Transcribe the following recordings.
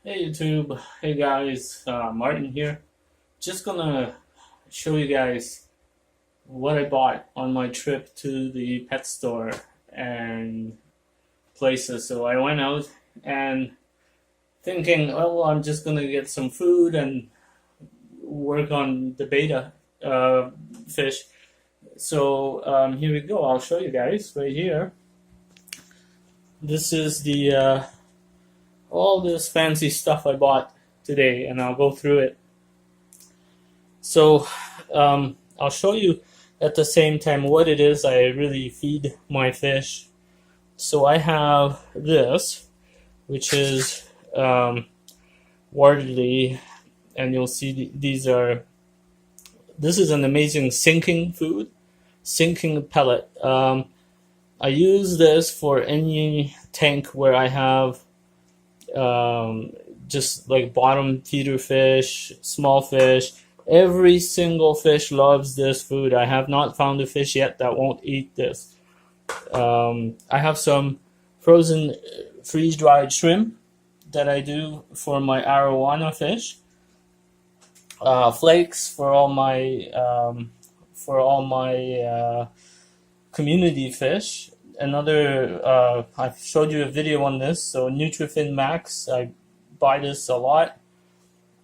Hey YouTube, hey guys, Martin here. Just gonna show you guys what I bought on my trip to the pet store and places. So I went out and thinking, oh, I'm just gonna get some food and work on the beta uh, fish. So here we go. I'll show you guys right here. This is the all this fancy stuff I bought today, and I'll go through it. So I'll show you at the same time what it is I really feed my fish. So I have this, which is Wardley, and you'll see this is an amazing sinking food, sinking pellet. I use this for any tank where I have just like bottom feeder fish, small fish. Every single fish loves this food. I have not found a fish yet that won't eat this. I have some frozen freeze-dried shrimp that I do for my arowana fish. Flakes for all my community fish. I showed you a video on this. So Nutrifin Max, I buy this a lot.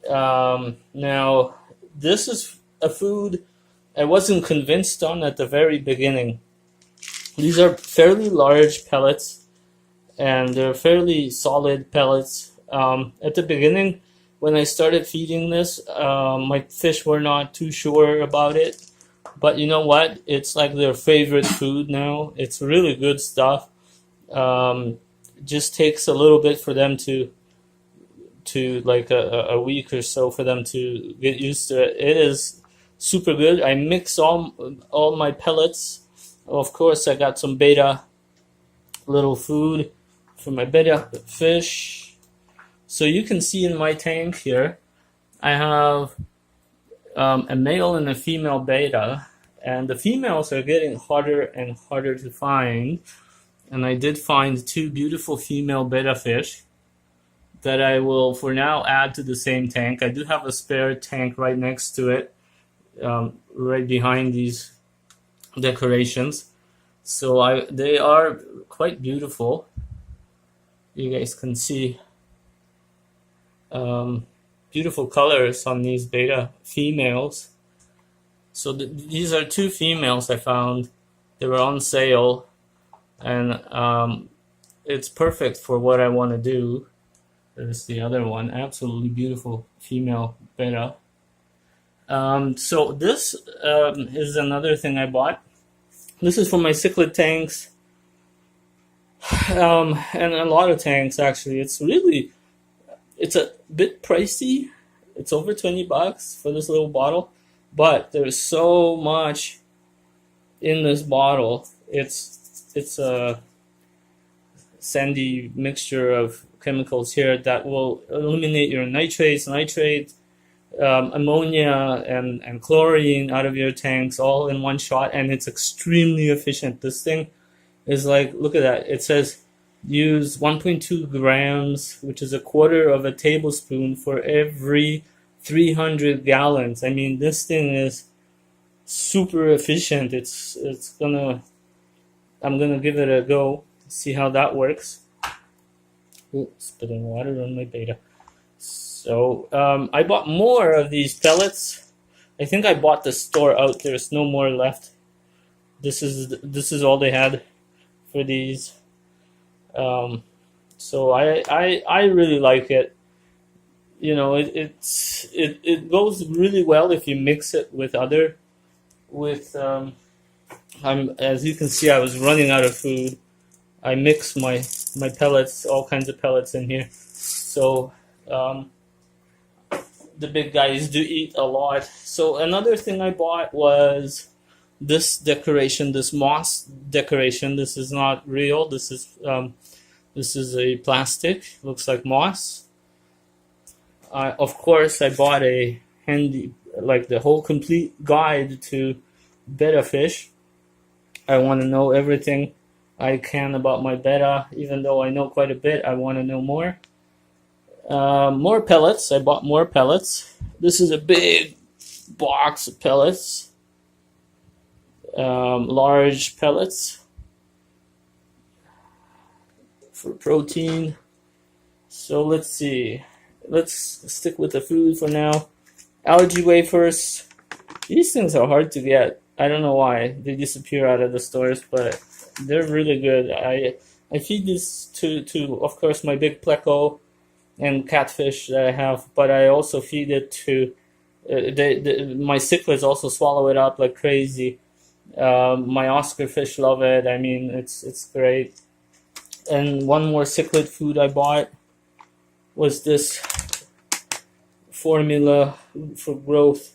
Now, this is a food I wasn't convinced on at the very beginning. These are fairly large pellets, and they're fairly solid pellets. At the beginning, when I started feeding this, my fish were not too sure about it. But you know what? It's like their favorite food now. It's really good stuff. Just takes a little bit for them to like a week or so for them to get used to it. It is super good. I mix all my pellets. Of course, I got some beta little food for my beta fish. So you can see in my tank here, I have a male and a female beta, and the females are getting harder and harder to find. And I did find two beautiful female beta fish that I will for now add to the same tank. I do have a spare tank right next to it, right behind these decorations. So they are quite beautiful. You guys can see beautiful colors on these beta females. So these are two females I found. They were on sale, and it's perfect for what I want to do. There's the other one, absolutely beautiful female beta. So this is another thing I bought. This is for my cichlid tanks, and a lot of tanks actually. It's a bit pricey. It's over $20 for this little bottle, but there's so much in this bottle. It's a sandy mixture of chemicals here that will eliminate your nitrates, ammonia, and chlorine out of your tanks all in one shot, and it's extremely efficient. This thing is like, look at that. It says use 1.2 grams, which is a quarter of a tablespoon for every 300 gallons. I mean, this thing is super efficient. I'm gonna give it a go, see how that works. Ooh, spitting water on my beta. So I bought more of these pellets. I think I bought the store out. There's no more left. This is all they had for these. So I really like it. You know, it goes really well if you mix it with as you can see, I was running out of food. I mix my pellets, all kinds of pellets in here. So the big guys do eat a lot. So another thing I bought was this decoration, this moss decoration. This is not real. This is a plastic. Looks like moss. Of course, I bought a handy, like the whole complete guide to betta fish. I want to know everything I can about my betta. Even though I know quite a bit, I want to know more. More pellets. I bought more pellets. This is a big box of pellets. Large pellets for protein. So let's see. Let's stick with the food for now. Algae wafers. These things are hard to get. I don't know why they disappear out of the stores, but they're really good. I feed this to of course my big pleco and catfish that I have, but I also feed it to my cichlids also swallow it up like crazy. My Oscar fish love it. I mean, it's great. And one more cichlid food I bought was this formula for growth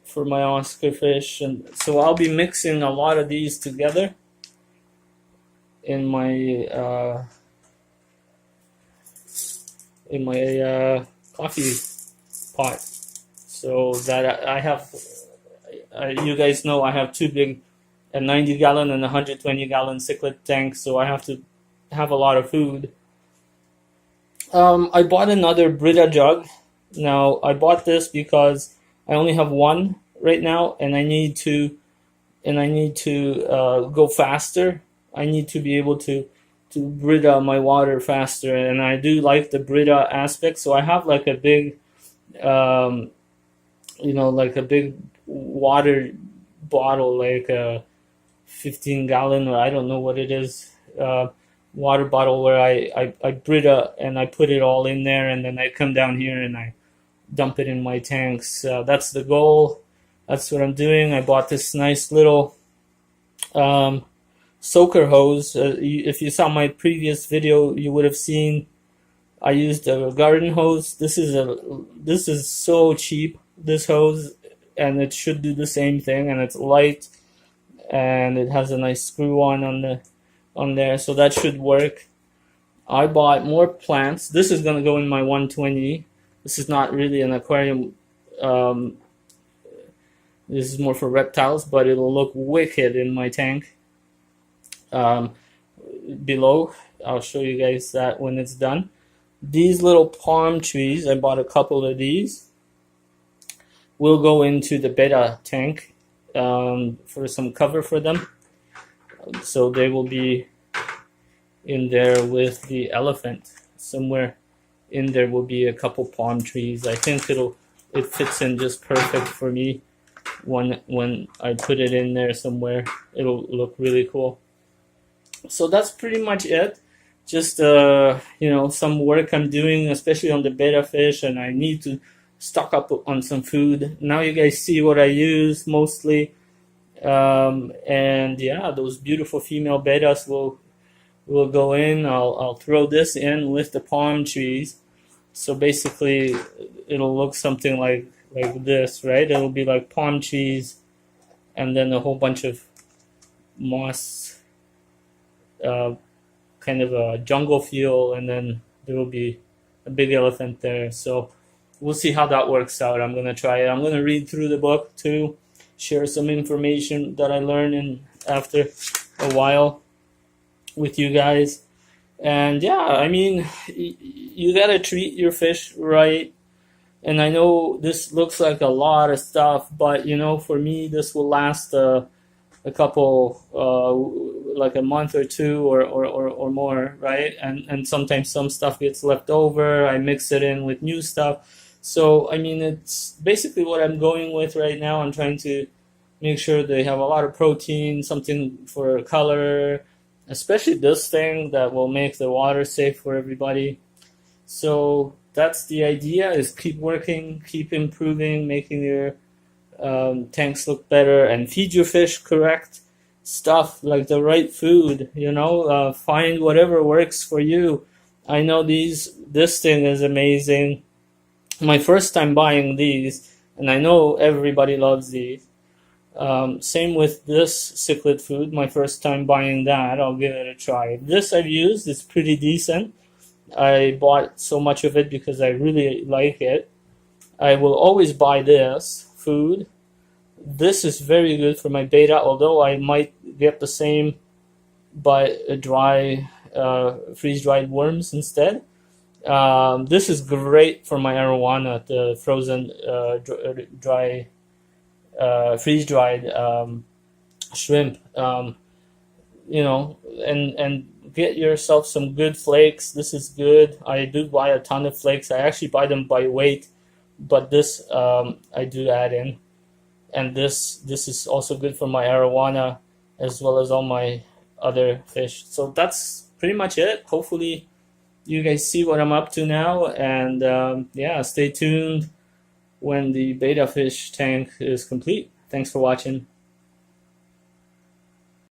for my Oscar fish, and so I'll be mixing a lot of these together in my coffee pot, so that I have. You guys know I have two big, a 90-gallon and a 120-gallon cichlid tanks, so I have to have a lot of food. I bought another Brita jug. Now I bought this because I only have one right now, and I need to go faster. I need to be able to Brita my water faster, and I do like the Brita aspect. So I have like a big, like a big water bottle, like a 15-gallon, or I don't know what it is, water bottle where I Brita and I put it all in there, and then I come down here and I dump it in my tanks. That's the goal. That's what I'm doing. I bought this nice little soaker hose. If you saw my previous video, you would have seen I used a garden hose. This is so cheap, this hose, and it should do the same thing, and it's light, and it has a nice screw on there, so that should work. I bought more plants. This is gonna go in my 120. This is not really an aquarium. This is more for reptiles, but it'll look wicked in my tank. Below, I'll show you guys that when it's done. These little palm trees, I bought a couple of these, will go into the beta tank for some cover for them. So they will be in there with the elephant. Somewhere in there will be a couple palm trees. I think it fits in just perfect for me. When I put it in there somewhere, it'll look really cool. So that's pretty much it. Just some work I'm doing, especially on the betta fish, and I need to stock up on some food. Now you guys see what I use mostly, and yeah, those beautiful female bettas will go in. I'll throw this in with the palm trees. So basically, it'll look something like this, right? It'll be like palm trees, and then a whole bunch of moss, kind of a jungle feel, and then there will be a big elephant there. So we'll see how that works out. I'm gonna try it. I'm gonna read through the book too, share some information that I learned after a while with you guys. And yeah, I mean, you gotta treat your fish right. And I know this looks like a lot of stuff, but for me, this will last a couple, like a month or two or more, right? And sometimes some stuff gets left over. I mix it in with new stuff. So, I mean, it's basically what I'm going with right now. I'm trying to make sure they have a lot of protein, something for color, especially this thing that will make the water safe for everybody. So that's the idea, is keep working, keep improving, making your tanks look better, and feed your fish correct stuff, like the right food, find whatever works for you. I know this thing is amazing. My first time buying these, and I know everybody loves these. Same with this cichlid food, my first time buying that. I'll give it a try. This I've used, it's pretty decent. I bought so much of it because I really like it. I will always buy this food. This is very good for my beta, although I might get the same, but freeze-dried worms instead. This is great for my arowana, the frozen, dry, freeze dried shrimp. And get yourself some good flakes. This is good. I do buy a ton of flakes. I actually buy them by weight, but this I do add in, and this is also good for my arowana as well as all my other fish. So that's pretty much it. Hopefully you guys see what I'm up to now, and yeah, stay tuned when the beta fish tank is complete. Thanks for watching.